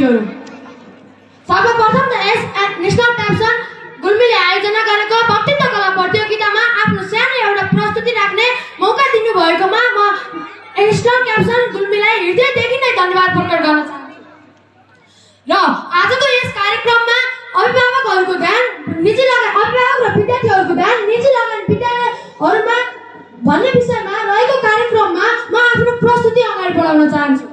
विद्यार्थीहरू सर्वप्रथम त यस नेशनल क्याप्सन गुल्मीले आयोजना गरेको वक्तृत्व कला प्रतियोगितामा आफ्नो सानो एउटा प्रस्तुति राख्ने मौका दिनुभएकोमा म नेशनल क्याप्सन गुल्मीलाई हृदयदेखि नै धन्यवाद प्रकट गर्न चाहन्छु। र आजको यस कार्यक्रममा अभिभावकहरूको ध्यान निजी लगानी अभिभावक र विद्यार्थीहरूको ध्यान निजी लगानी विद्यालयहरूमा भन्ने विषयमा रहेको कार्यक्रममा म आफ्नो प्रस्तुति अगाडि बढाउन चाहन्छु।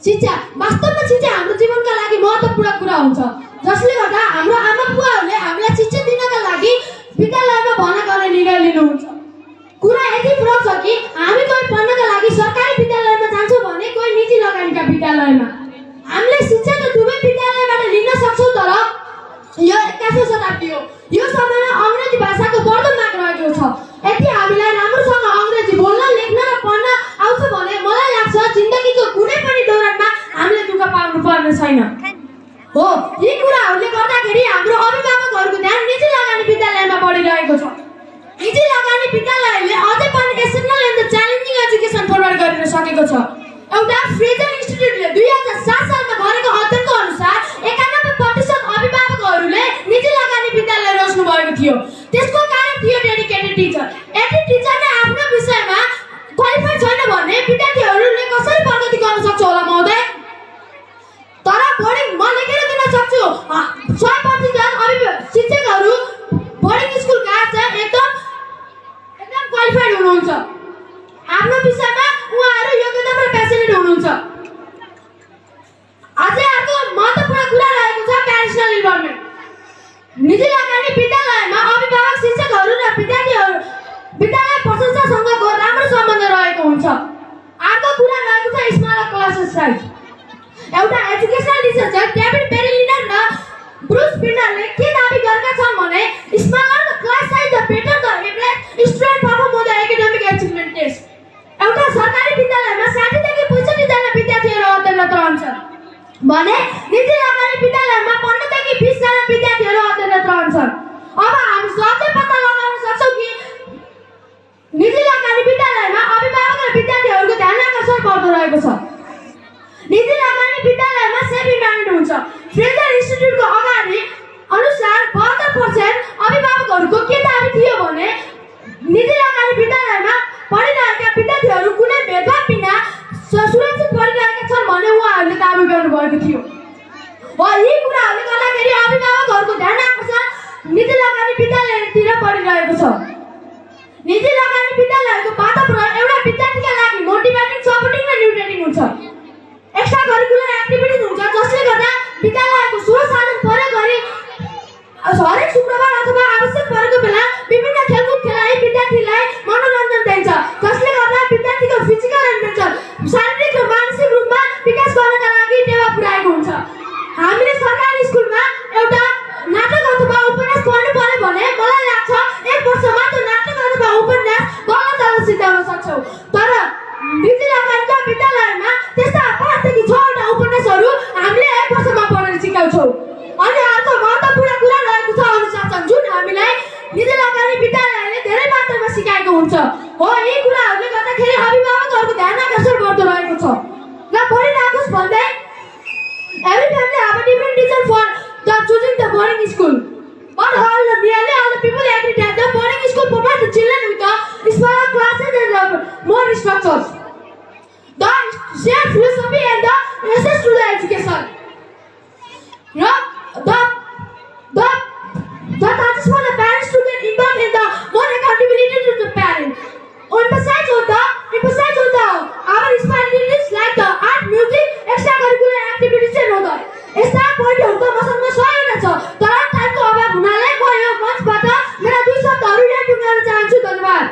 शिक्षा वास्तवमा शिक्षा हाम्रो जीवनका लागि महत्त्वपूर्ण कुरा हुन्छ, जसले गर्दा हाम्रो आमा बुवाहरूले हामीलाई शिक्षा दिनका लागि विद्यालयमा भर्ना गर्ने निर्णय लिनुहुन्छ। कुरा यति फरक छ कि हामी कोही पढ्नका लागि सरकारी विद्यालयमा जान्छौँ भने कोही निजी लगानीका विद्यालयमा। हामीले शिक्षा त दुवै विद्यालयबाट लिन सक्छौँ, तर यो 21औं शताब्दी हो। यो समयमा अङ्ग्रेजी भाषाको बढ्दो माग रहेको छ। यदि हामीलाई राम्रोसँग अङ्ग्रेजी बोल्न, लेख्न र पढ्न आउँछ भने मलाई लाग्छ जिन्दगीको कुनै पनि दौरानमा हामीले दुःख पाउनु पर्ने छैन। हो, यी कुराहरूले गर्दाखेरि हाम्रो अभिभावकहरूको ध्यान निजी लगानी विद्यालयमा बढिरहेको छ। निजी लगानी विद्यालयले अझै पनि essential and challenging education provide गरिन सकेको छ। एउटा फ्रेजर इन्स्टिट्युटले 2007 सालमा गरेको अध्ययनको अनुसार 91% अभिभावकहरूले निजी लगानी विद्यालय रोज्नु भएको थियो। त्यसको कारण थियो डेडिकेटेड टिचर। यदि टिचरले आफ्नो विषयमा क्वालिफाइड छैन भने विद्यार्थीहरूले कसरी प्रगति गर्न सक्छ होला महोदय? तर बोर्डिङ म लेखेर दिन सक्छु 100% शिक्षकहरू बोर्डिङ स्कुलका चाहिँ एकदम क्वालिफाइड हुनुहुन्छ। आफ्नो विषयमा उहाँहरू योग्यता र प्यासनेट हुनुहुन्छ। अझै अर्को महत्त्वपूर्ण कुरा रहेको छ प्यारेन्टल इन्भल्भमेन्ट। निजी लगानी विद्यालयमा अभिभावक, शिक्षकहरू र विद्यालय प्रशासनसँगको राम्रो सम्बन्ध रहेको हुन्छ। अर्को कुरा रहेको छ स्मल क्लासेस साइज। एउटा एजुकेसनल रिसर्चर डेभिड बेरिलिनर र ब्रुस स्पिनरले के दाबी गरेका छन् भने smaller the class size the better the average student perform on the academic achievement test. एउटा सरकारी विद्यालयमा 60 देखि 65 जना विद्यार्थीहरू अध्ययनरत रहन्छन् भने निजी लगानी विद्यालयमा 15 देखि 20 जना विद्यार्थीहरू अध्ययनरत रहन्छन्। अब हामी सहजै पत्ता लगाउन सक्छौँ कि निजी लगानी विद्यालयमा अभिभावक र विद्यार्थीहरूको ध्यान आकर्षण बढ्दो रहेको छ। निजी लगानी विद्यालयमा सेफ इन्भाइरोमेन्ट हुन्छ। फ्रेजर इन्स्टिट्युटको अगाडि अनुसार 72% अभिभावकहरूको के दाबी थियो भने निजी लगानी विद्यालयमा पढिरहेका विद्यार्थीहरू कुनै भेदभाव बिना सुरक्षित पढिरहेका छन् भन्ने उहाँहरूले दाबी गर्नुभएको थियो। हो, यी कुराहरूले गर्दाखेरि अभिभावकहरूको ध्यान आकर्षण निजी लगानी विद्यालयतिर बढिरहेको छ। निजी लगानी विद्यालयको वातावरण एउटा विद्यार्थीका लागि मोटिभेटिङ, सपोर्टिङ र न्युट्रेटिङ हुन्छ। एक्स्ट्रा करिकुलर एक्टिभिटिज हुन्छ, जसले गर्दा विद्यालयको स्रोत साधन प्रयोग गरी हरेक शुक्रबार अथवा आवश्यक परेको बेला विभिन्न खेलकुद खेलाइ विद्यार्थीलाई मनोरञ्जन दिन्छ, जसले गर्दा विद्यार्थीको फिजिकल एन्ड मेन्टल शारीरिक र मानसिक रूपमा विकास गर्नका लागि टेवा पुर्याएको हुन्छ। हामीले सरकारी स्कुलमा एउटा नाटक अथवा उपन्यास पढ्नु पर्यो भने मलाई लाग्छ 1 वर्षमा त्यो नाटक अथवा उपन्यास बल्ल तल सिद्ध्याउन सक्छौँ। तर निजी लगानीका विद्यालयमा त्यस्ता 5 देखि 6वटा उपन्यासहरू हामीले 1 वर्षमा पढेर सिकाउँछौँ। अनि अर्को महत्त्वपूर्ण कुरा रहेको छ अनुशासन, जुन हामीलाई निजी लगानी विद्यालयले धेरै मात्रामा सिकाएको हुन्छ। हो, यी कुराहरूले गर्दाखेरि अभिभावकहरूको ध्यान आकर्षण बढ्दो रहेको छ। र बढिरहेकोस् भन्दै every family have a different reason for choosing the boarding school. But nearly all the people agree that the boarding school provides the children with the smaller classes and more structures. The shared philosophy and the access to the education. The touches for the parents to get involved in the more accountability to the parent. Emphasize on the our responsibilities like the art, music, extracurricular activities and other. यस्ता पोइन्टहरुको मसँग सहायता छ, तर टाइमको अभाव हुनाले म यो मञ्चबाट मेरा 2 शब्दहरु यहाँ टुङ्गाउन चाहन्छु। धन्यवाद।